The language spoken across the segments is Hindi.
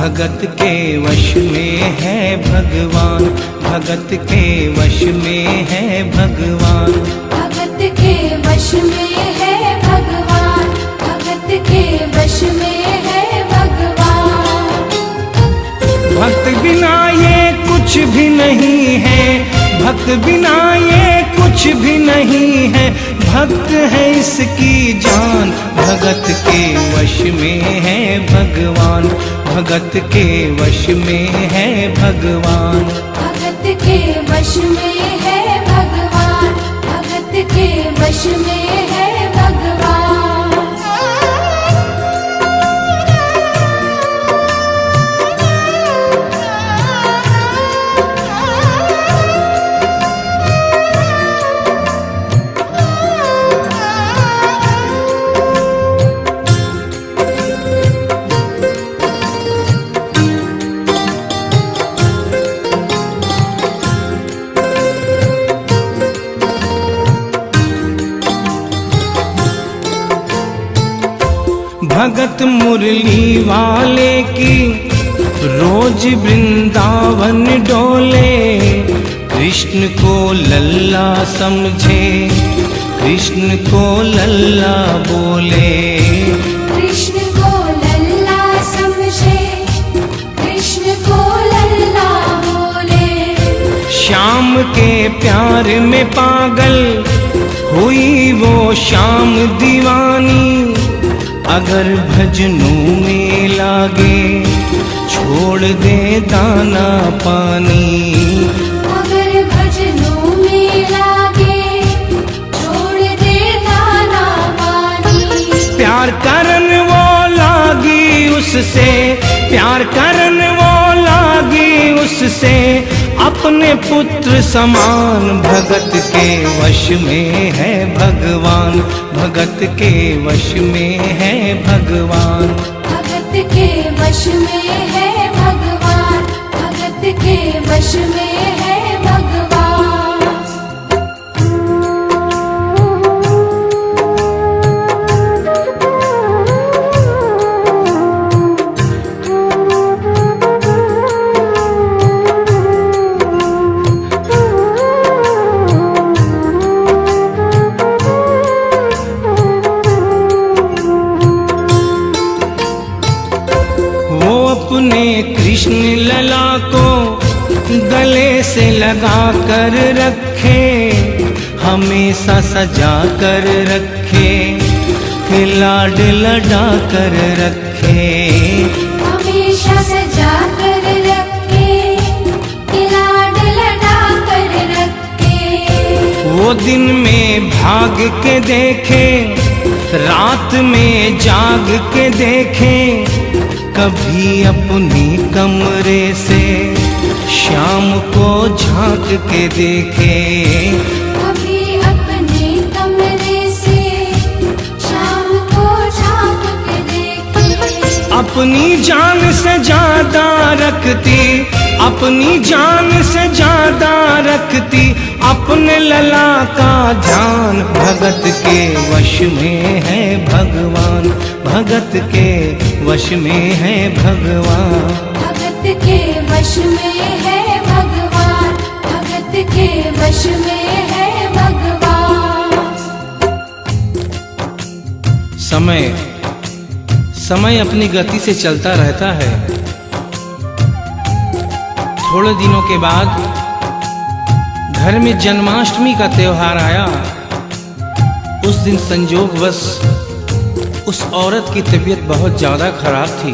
भगत के वश में है भगवान, भगत के वश में है भगवान, भगत के वश में है भगवान, भगत के वश में है भगवान। भक्त बिना ये कुछ भी नहीं है, भक्त बिना ये कुछ भी नहीं है, भक्त है इसकी जान। भगत के वश में है भगवान, भगत के वश में है भगवान, भगत के वश में है भगवान, भगत के वश में है भगवान। भगत मुरली वाले की रोज वृंदावन डोले, कृष्ण को लल्ला समझे, कृष्ण को लल्ला बोले, कृष्ण को लल्ला समझे, कृष्ण को लल्ला बोले। श्याम के प्यार में पागल हुई वो श्याम दीवानी, अगर भजनों में लागे छोड़ दे दाना पानी, अगर भजनों में लागे छोड़ दे दाना पानी। प्यार करन वो लागी उससे, प्यार करन वो लागी उससे, अपने पुत्र समान। भगत के वश में है भगवान, भगत के वश में है भगवान, भगत के वश में है भगवान, भगत के वश में है भगवान। अपने कृष्ण लला को गले से लगा कर रखे, हमेशा सजा कर रखे, लाड लड़ा कर रखे, हमेशा सजा कर रखे, लाड लड़ा कर रखे। वो दिन में भाग के देखे, रात में जाग के देखे, कभी अपनी कमरे से शाम को झांक के देखे, कभी अपने कमरे से शाम को झांक के देखे। अपनी जान से ज्यादा रखती, अपनी जान से ज्यादा रखती, अपने लला का ध्यान। भगत के वश में है भगवान, भगत के वश में है भगवान, भगत के वश में है भगवान, भगत के वश में है भगवान। समय समय अपनी गति से चलता रहता है। थोड़े दिनों के बाद घर में जन्माष्टमी का त्योहार आया। उस दिन संयोगवश उस औरत की तबीयत बहुत ज्यादा खराब थी।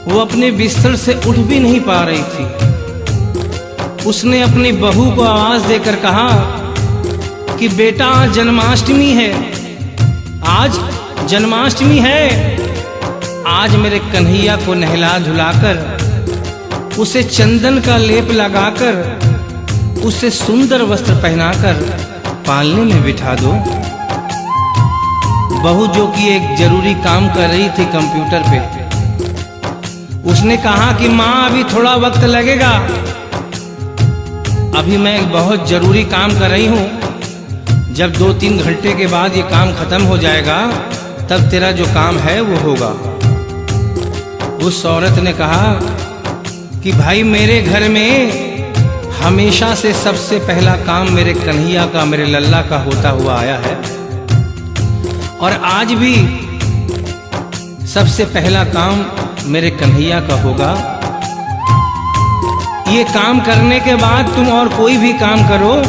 वो अपने बिस्तर से उठ भी नहीं पा रही थी। उसने अपनी बहू को आवाज देकर कहा कि बेटा आज जन्माष्टमी है, आज जन्माष्टमी है। आज मेरे कन्हैया को नहला धुलाकर, उसे चंदन का लेप लगाकर, उसे सुंदर वस्त्र पहनाकर पालने में बिठा दो। बहू जो कि एक जरूरी काम कर रही थी कंप्यूटर पे, उसने कहा कि माँ अभी थोड़ा वक्त लगेगा, अभी मैं एक बहुत जरूरी काम कर रही हूँ। जब 2-3 घंटे के बाद ये काम खत्म हो जाएगा तब तेरा जो काम है वो होगा। उस औरत ने कहा कि भाई मेरे घर में हमेशा से सबसे पहला काम मेरे कन्हैया का, मेरे लल्ला का होता हुआ आया है, और आज भी सबसे पहला काम मेरे कन्हैया का होगा। ये काम करने के बाद तुम और कोई भी काम करो,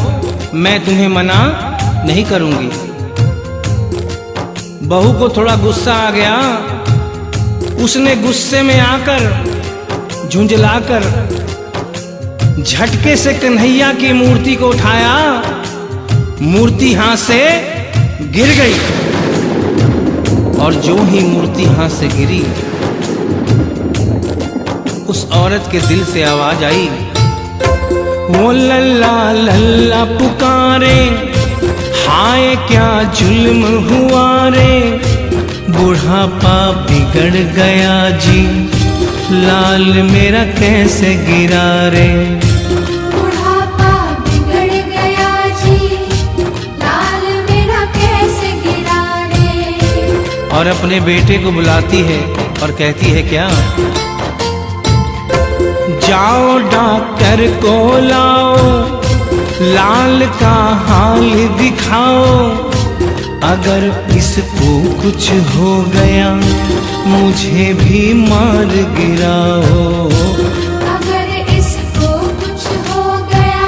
मैं तुम्हें मना नहीं करूंगी। बहू को थोड़ा गुस्सा आ गया। उसने गुस्से में आकर झुंझलाकर झटके से कन्हैया की मूर्ति को उठाया। मूर्ति हाथ से गिर गई, और जो ही मूर्ति हाथ से गिरी, उस औरत के दिल से आवाज आई, वो लल्ला लल्ला पुकारे, हाय क्या जुल्म हुआ रे, बुढ़ापा बिगड़ गया जी, लाल मेरा कैसे गिरा रे। बुढ़ापा बिगड़ गया जी, लाल मेरा कैसे गिरा रे। और अपने बेटे को बुलाती है और कहती है क्या, जाओ डॉक्टर को लाओ, लाल का हाल दिखाओ, अगर इसको कुछ हो गया मुझे भी मार गिराओ। अगर इसको कुछ हो गया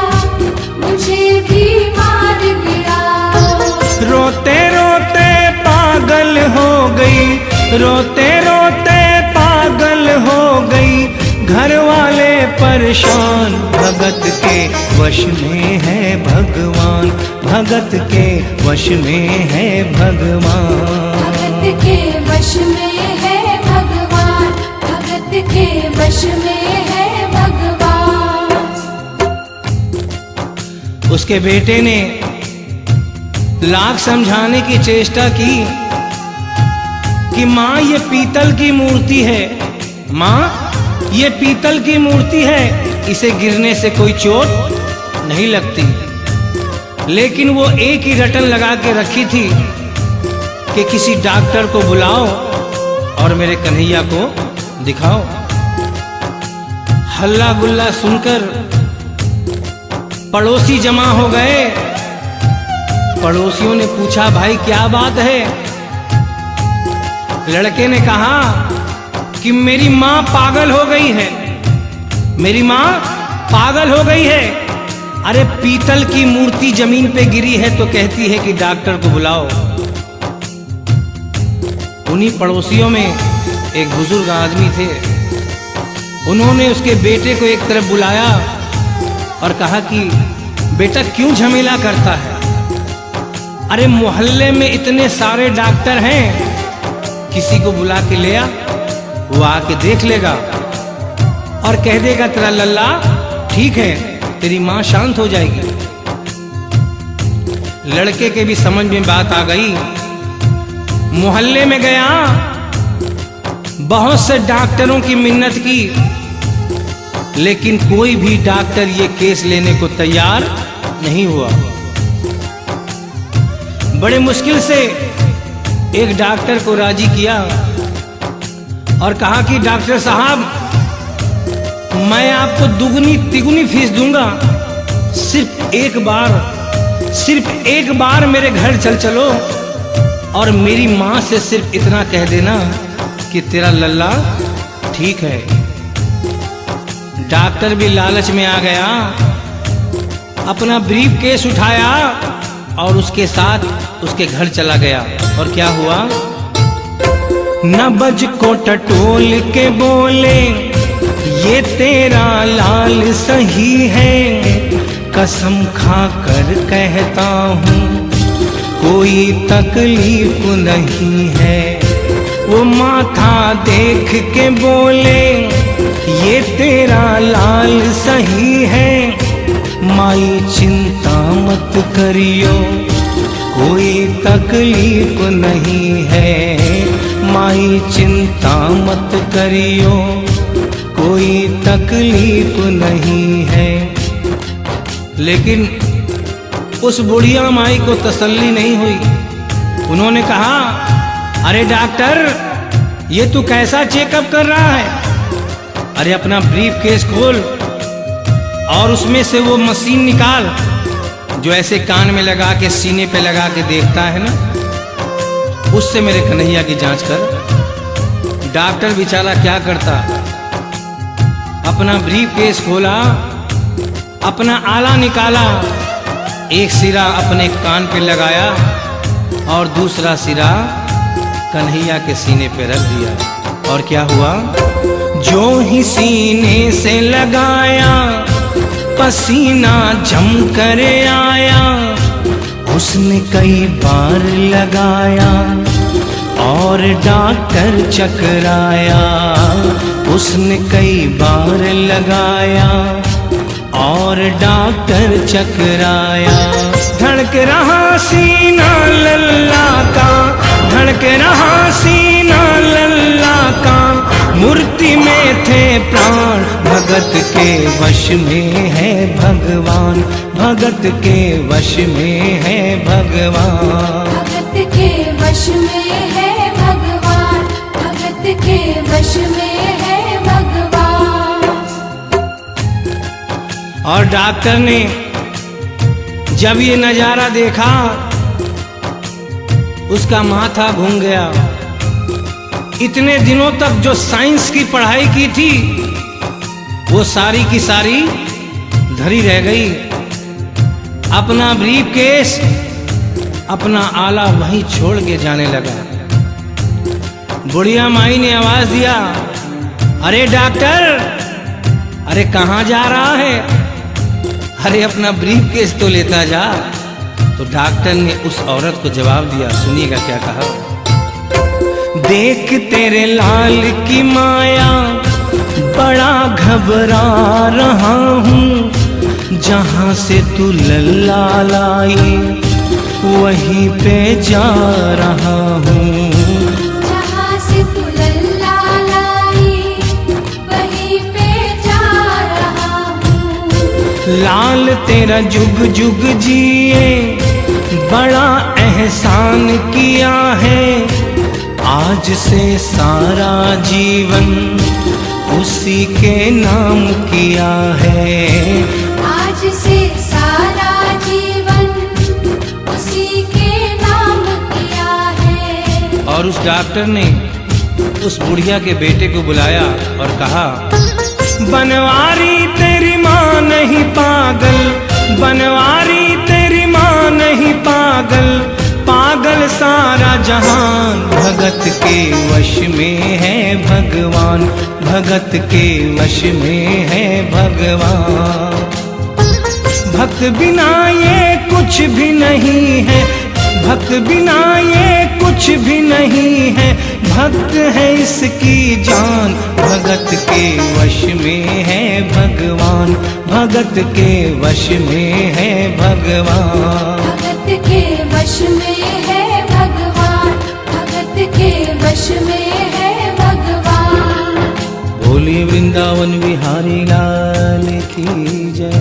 मुझे भी मार गिराओ। रोते रोते पागल हो गई, रोते रोते पागल हो गई, घर वाले परेशान, भगत के वश में है भगवान, भगत के वश में है भगवान। भगत के वश में है भगवान, भगत के वश में है भगवान। उसके बेटे ने लाख समझाने की चेष्टा की कि माँ ये पीतल की मूर्ति है, माँ ये पीतल की मूर्ति है, इसे गिरने से कोई चोट नहीं लगती। लेकिन वो एक ही रटन लगा के रखी थी कि किसी डॉक्टर को बुलाओ और मेरे कन्हैया को दिखाओ। हल्ला गुल्ला सुनकर पड़ोसी जमा हो गए। पड़ोसियों ने पूछा, भाई क्या बात है? लड़के ने कहा कि मेरी माँ पागल हो गई है, मेरी माँ पागल हो गई है। अरे पीतल की मूर्ति जमीन पे गिरी है तो कहती है कि डॉक्टर को बुलाओ। उन्हीं पड़ोसियों में एक बुजुर्ग आदमी थे। उन्होंने उसके बेटे को एक तरफ बुलाया और कहा कि बेटा क्यों झमेला करता है? अरे मोहल्ले में इतने सारे डॉक्टर हैं, किसी को बुला के ले आ, वो आके देख लेगा और कह देगा तेरा लल्ला ठीक है, तेरी माँ शांत हो जाएगी। लड़के के भी समझ में बात आ गई। मोहल्ले में गया, बहुत से डॉक्टरों की मिन्नत की, लेकिन कोई भी डॉक्टर ये केस लेने को तैयार नहीं हुआ। बड़े मुश्किल से एक डॉक्टर को राजी किया और कहा कि डॉक्टर साहब मैं आपको दुगनी तिगुनी फीस दूंगा, सिर्फ एक बार मेरे घर चल चलो और मेरी माँ से सिर्फ इतना कह देना कि तेरा लल्ला ठीक है। डॉक्टर भी लालच में आ गया, अपना ब्रीफ केस उठाया और उसके साथ उसके घर चला गया। और क्या हुआ? नबज को टटोल के बोले, ये तेरा लाल सही है, कसम खा कर कहता हूँ कोई तकलीफ नहीं है। वो माथा देख के बोले, ये तेरा लाल सही है, माई चिंता मत करियो कोई तकलीफ नहीं है, माई चिंता मत करियो कोई तकलीफ नहीं है। लेकिन उस बुढ़िया माई को तसल्ली नहीं हुई। उन्होंने कहा, अरे डॉक्टर ये तू कैसा चेकअप कर रहा है? अरे अपना ब्रीफ केस खोल और उसमें से वो मशीन निकाल जो ऐसे कान में लगा के सीने पे लगा के देखता है ना, उससे मेरे कन्हैया की जांच कर। डॉक्टर बेचारा क्या करता, अपना ब्रीफ केस खोला, अपना आला निकाला, एक सिरा अपने कान पे लगाया और दूसरा सिरा कन्हैया के सीने पे रख दिया। और क्या हुआ, जो ही सीने से लगाया पसीना जम कर आया, उसने कई बार लगाया और डॉक्टर चकराया, उसने कई बार लगाया और डॉक्टर चकराया। धड़क रहा सीना लल्ला का, धड़क रहा सीना लल्ला का, मूर्ति में थे प्राण, भगत के वश में है भगवान, भगत के वश में है भगवान, भगत के वश में है भगवान, भगत के वश में है भगवान। और डॉक्टर ने जब ये नजारा देखा उसका माथा घूम गया। इतने दिनों तक जो साइंस की पढ़ाई की थी वो सारी की सारी धरी रह गई। अपना ब्रीफ केस, अपना आला वहीं छोड़ के जाने लगा। बुढ़िया माई ने आवाज दिया, अरे डॉक्टर, अरे कहाँ जा रहा है, अरे अपना ब्रीफ केस तो लेता जा। तो डॉक्टर ने उस औरत को जवाब दिया, सुनिएगा क्या कहा। देख तेरे लाल की माया बड़ा घबरा रहा हूँ, जहाँ से तू लल्ला लाई वहीं पे जा रहा हूँ, जहाँ से तू लल्ला लाई वहीं पे जा रहा हूँ। लाल तेरा जुग जुग जिए बड़ा एहसान किया है, आज से सारा जीवन उसी के नाम किया है, आज से सारा जीवन उसी के नाम किया है। और उस डॉक्टर ने उस बुढ़िया के बेटे को बुलाया और कहा, बनवारी तेरी माँ नहीं पागल, बनवारी तेरी माँ नहीं पागल, पागल सारा जहान, भगत के वश में है भगवान, भगत के वश में है भगवान। भक्त बिना ये कुछ भी नहीं है, भक्त बिना ये कुछ भी नहीं है, भक्त है इसकी जान, भगत के वश में है भगवान, भगत के वश में है भगवान, भगत के वश में है भगवान, भगत के वश में है भगवान। बोलिए वृंदावन बिहारी लाल की जय,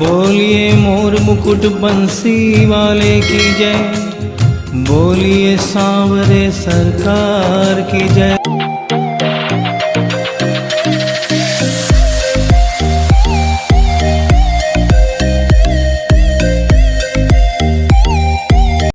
बोलिए मोर मुकुट बंसी वाले की जय, बोलिए सांवरे सरकार की जय।